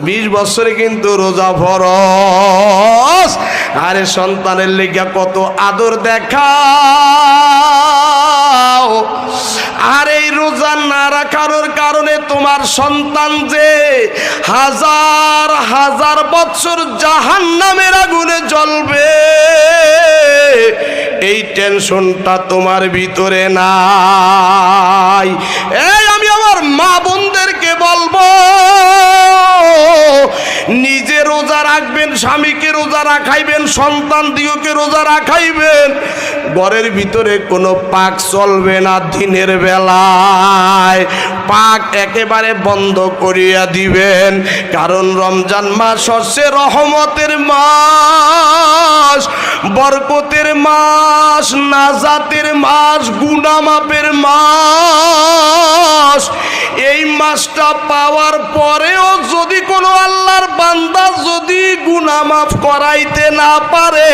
20 বছরে কিন্তু রোজা ফরজ। আরে সন্তানের লেগা কত আদর দেখাও, আর এই রোজা না রাখার কারণে তোমার সন্তান যে হাজার হাজার বছর জাহান্নামের আগুনে জ্বলবে, এই টেনশনটা তোমার ভিতরে নাই। এই আমি আমার মা বোনদেরকে বলবো, নিজে রোজা রাখবেন, স্বামীকে রোজা রাখাইবেন, সন্তান দিওকে রোজা রাখাইবেন। ঘরের ভিতরে কোনো পাক চলবে না। দিনের বেলায় পাক একেবারে বন্ধ করিয়া দিবেন, কারণ রমজান মাস হচ্ছে রহমতের মাস, বরকতের মাস, নাজাতের মাস, গুনাহ মাফের মাস। এই মাসটা পাওয়ার পরেও যদি কোনো আল্লাহর বান্দা যদি গুনাহ মাফ করাইতে না পারে,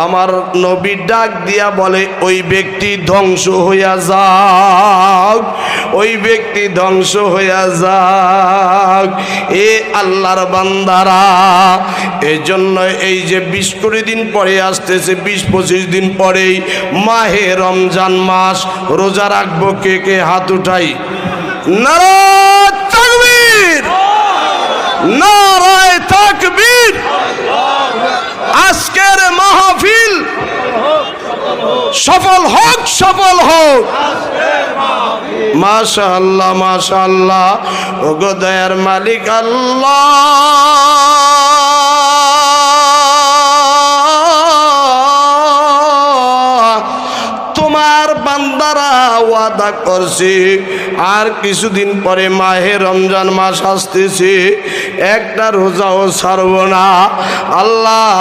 আমার নবী ডাক দিয়া বলে ওই ব্যক্তি ধ্বংস হইয়া যাক, ওই ব্যক্তি ধ্বংস হইয়া যাক। এ আল্লাহর বান্দারা, এই জন্য এই যে 20 দিন পরে আসতেছে, 20-25 দিন পরেই মাহে রমজান মাস। রোজা রাখবো কে কে? হাত উঠাই। নারায়ে তাকবীর, নারায়ে তাকবীর। আজকের মাহফিল সফল হোক, সফল হোক। মাশাআল্লাহ, মাশাআল্লাহ। ওগো দয়ার মালিক আল্লাহ, তোমার বান্দারা ওয়াদা করছে আর কিছুদিন পরে মাহে রমজান মাস আসতেছে, একটা রোজাও ছাড়ব না আল্লাহ।